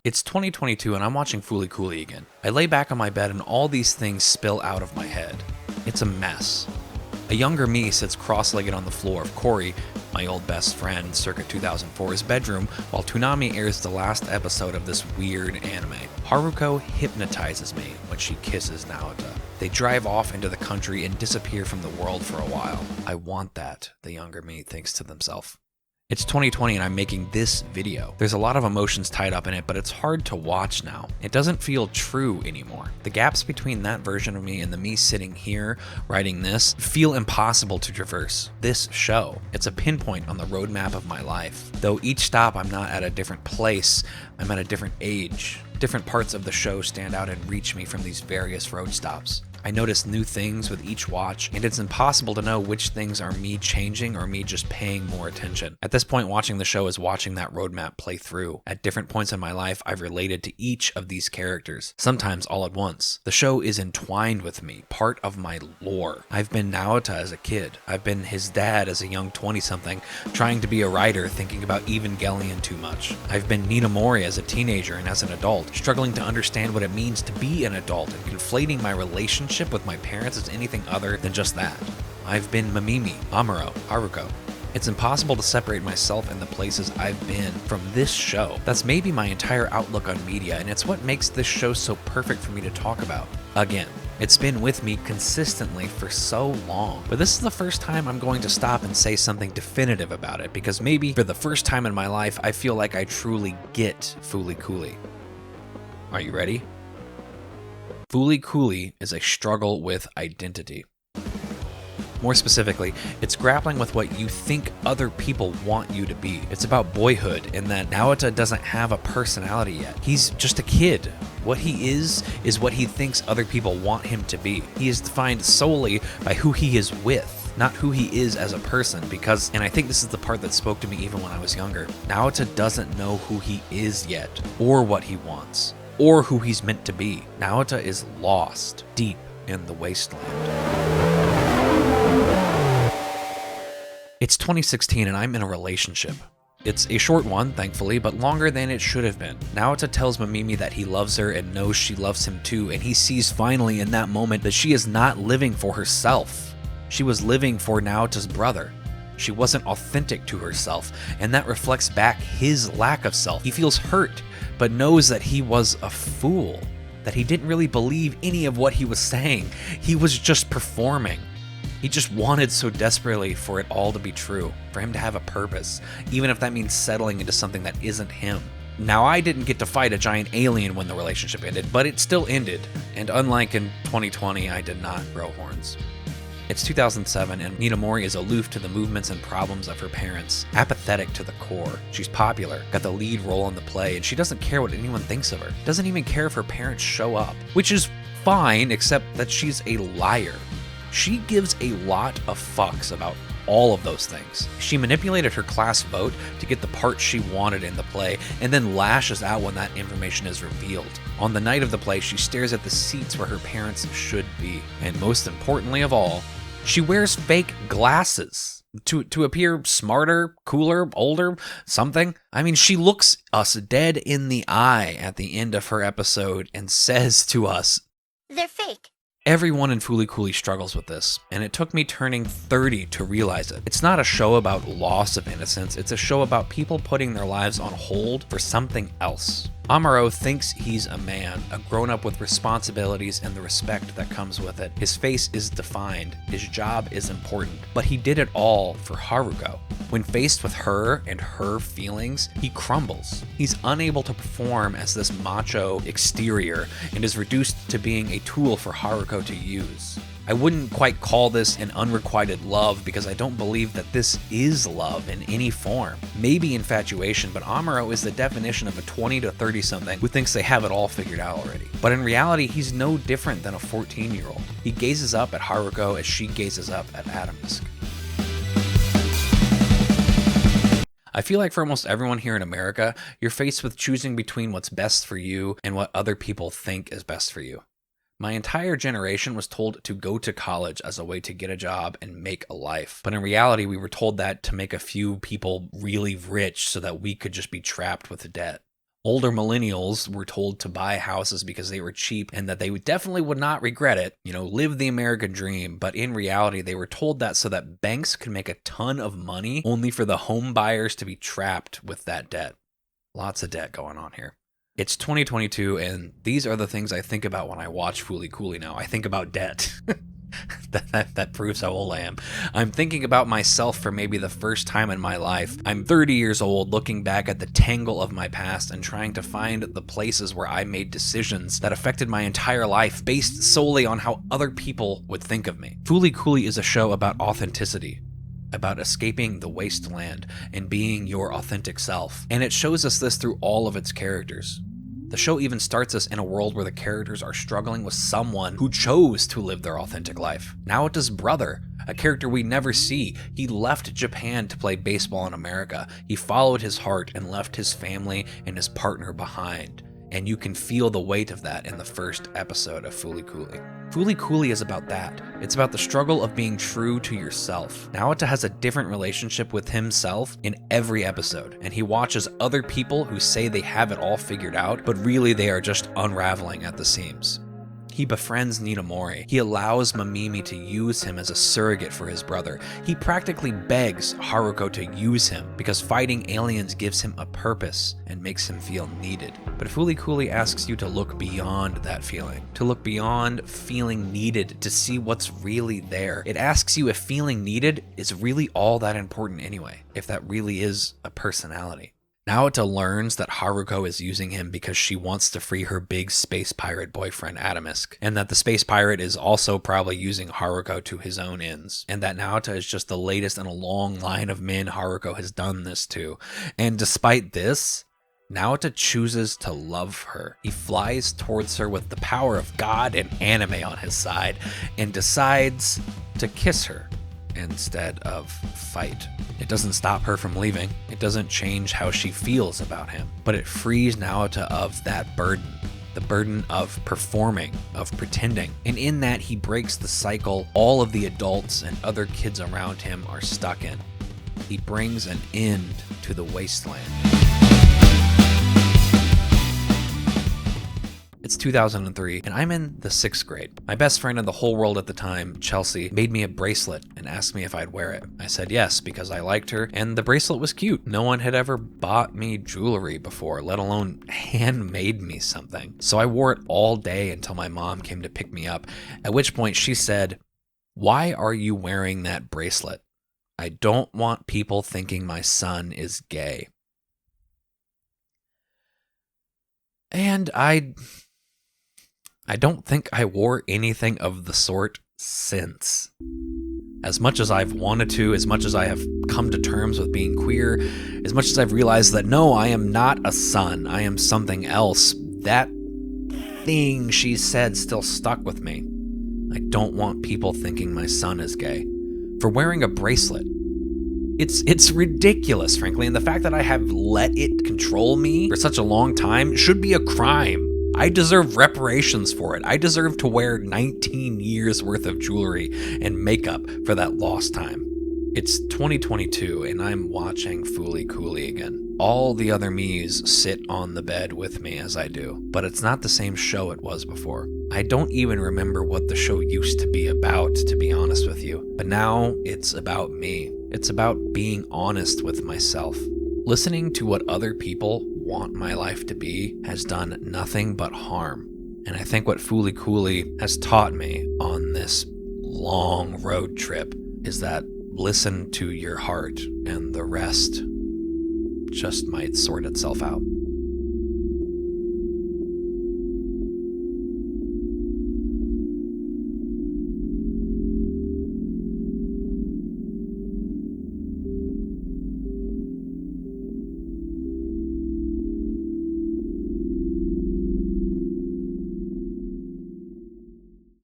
It's 2022 and I'm watching Fooly Cooly again. I lay back on my bed and all these things spill out of my head. It's a mess. A younger me sits cross-legged on the floor of Corey, my old best friend, circa 2004's bedroom, while Toonami airs the last episode of this weird anime. Haruko hypnotizes me when she kisses Naota. They drive off into the country and disappear from the world for a while. I want that, the younger me thinks to themselves. It's 2020 and I'm making this video. There's a lot of emotions tied up in it, but it's hard to watch now. It doesn't feel true anymore. The gaps between that version of me and the me sitting here writing this feel impossible to traverse. This show, it's a pinpoint on the roadmap of my life. Though each stop I'm not at a different place, I'm at a different age. Different parts of the show stand out and reach me from these various road stops. I notice new things with each watch, and it's impossible to know which things are me changing or me just paying more attention. At this point, watching the show is watching that roadmap play through. At different points in my life, I've related to each of these characters, sometimes all at once. The show is entwined with me, part of my lore. I've been Naota as a kid. I've been his dad as a young 20-something, trying to be a writer, thinking about Evangelion too much. I've been Ninamori as a teenager and as an adult, struggling to understand what it means to be an adult and conflating my relationship with my parents as anything other than just that. I've been Mamimi, Amuro, Haruko. It's impossible to separate myself and the places I've been from this show. That's maybe my entire outlook on media, and it's what makes this show so perfect for me to talk about. Again, it's been with me consistently for so long, but this is the first time I'm going to stop and say something definitive about it, because maybe for the first time in my life, I feel like I truly get Fooly Cooly. Are you ready? Fooly Cooly is a struggle with identity. More specifically, it's grappling with what you think other people want you to be. It's about boyhood in that Naota doesn't have a personality yet. He's just a kid. What he is what he thinks other people want him to be. He is defined solely by who he is with, not who he is as a person, because, and I think this is the part that spoke to me even when I was younger, Naota doesn't know who he is yet, or what he wants, or who he's meant to be. Naota is lost deep in the wasteland. It's 2016 and I'm in a relationship. It's a short one, thankfully, but longer than it should have been. Naota tells Mamimi that he loves her and knows she loves him too, and he sees finally in that moment that she is not living for herself. She was living for Naota's brother. She wasn't authentic to herself, and that reflects back his lack of self. He feels hurt, but knows that he was a fool, that he didn't really believe any of what he was saying. He was just performing. He just wanted so desperately for it all to be true, for him to have a purpose, even if that means settling into something that isn't him. Now, I didn't get to fight a giant alien when the relationship ended, but it still ended, and unlike in 2020, I did not grow horns. It's 2007, and Ninamori is aloof to the movements and problems of her parents, apathetic to the core. She's popular, got the lead role in the play, and she doesn't care what anyone thinks of her. Doesn't even care if her parents show up, which is fine, except that she's a liar. She gives a lot of fucks about all of those things. She manipulated her class vote to get the part she wanted in the play, and then lashes out when that information is revealed. On the night of the play, she stares at the seats where her parents should be. And most importantly of all, she wears fake glasses to appear smarter, cooler, older, something. I mean, she looks us dead in the eye at the end of her episode and says to us, "They're fake." Everyone in Fooly Cooly struggles with this, and it took me turning 30 to realize it. It's not a show about loss of innocence, it's a show about people putting their lives on hold for something else. Amuro thinks he's a man, a grown-up with responsibilities and the respect that comes with it. His face is defined, his job is important, but he did it all for Haruko. When faced with her and her feelings, he crumbles. He's unable to perform as this macho exterior and is reduced to being a tool for Haruko to use. I wouldn't quite call this an unrequited love because I don't believe that this is love in any form. Maybe infatuation, but Amuro is the definition of a 20 to 30 something who thinks they have it all figured out already. But in reality, he's no different than a 14-year-old. He gazes up at Haruko as she gazes up at Atomisk. I feel like for almost everyone here in America, you're faced with choosing between what's best for you and what other people think is best for you. My entire generation was told to go to college as a way to get a job and make a life. But in reality, we were told that to make a few people really rich so that we could just be trapped with debt. Older millennials were told to buy houses because they were cheap and that they definitely would not regret it, live the American dream. But in reality, they were told that so that banks could make a ton of money, only for the home buyers to be trapped with that debt. Lots of debt going on here. It's 2022, and these are the things I think about when I watch Fooly Cooley now. I think about debt. That proves how old I am. I'm thinking about myself for maybe the first time in my life. I'm 30 years old, looking back at the tangle of my past and trying to find the places where I made decisions that affected my entire life based solely on how other people would think of me. Fooly Cooley is a show about authenticity, about escaping the wasteland and being your authentic self. And it shows us this through all of its characters. The show even starts us in a world where the characters are struggling with someone who chose to live their authentic life. Naota's brother, a character we never see. He left Japan to play baseball in America. He followed his heart and left his family and his partner behind. And you can feel the weight of that in the first episode of Fooly Cooley. Fooly Cooley is about that. It's about the struggle of being true to yourself. Naota has a different relationship with himself in every episode, and he watches other people who say they have it all figured out, but really they are just unraveling at the seams. He befriends Ninamori. He allows Mamimi to use him as a surrogate for his brother. He practically begs Haruko to use him because fighting aliens gives him a purpose and makes him feel needed. But Fooly Cooley asks you to look beyond that feeling, to look beyond feeling needed, to see what's really there. It asks you if feeling needed is really all that important anyway, if that really is a personality. Naota learns that Haruko is using him because she wants to free her big space pirate boyfriend Atomisk, and that the space pirate is also probably using Haruko to his own ends, and that Naota is just the latest in a long line of men Haruko has done this to. And despite this, Naota chooses to love her. He flies towards her with the power of God and anime on his side, and decides to kiss her instead of fight. It doesn't stop her from leaving. It doesn't change how she feels about him, but it frees Naota of that burden, the burden of performing, of pretending. And in that, he breaks the cycle all of the adults and other kids around him are stuck in. He brings an end to the wasteland. It's 2003, and I'm in the 6th grade. My best friend in the whole world at the time, Chelsea, made me a bracelet and asked me if I'd wear it. I said yes, because I liked her, and the bracelet was cute. No one had ever bought me jewelry before, let alone handmade me something. So I wore it all day until my mom came to pick me up, at which point she said, "Why are you wearing that bracelet? I don't want people thinking my son is gay." And I don't think I wore anything of the sort since. As much as I've wanted to, as much as I have come to terms with being queer, as much as I've realized that no, I am not a son, I am something else, that thing she said still stuck with me. I don't want people thinking my son is gay. For wearing a bracelet. It's ridiculous, frankly, and the fact that I have let it control me for such a long time should be a crime. I deserve reparations for it. I deserve to wear 19 years worth of jewelry and makeup for that lost time. It's 2022 and I'm watching Fooly Cooley again. All the other me's sit on the bed with me as I do, but it's not the same show it was before. I don't even remember what the show used to be about, to be honest with you. But now it's about me. It's about being honest with myself. Listening to what other people want my life to be has done nothing but harm. And I think what Fooly Cooley has taught me on this long road trip is that listen to your heart and the rest just might sort itself out.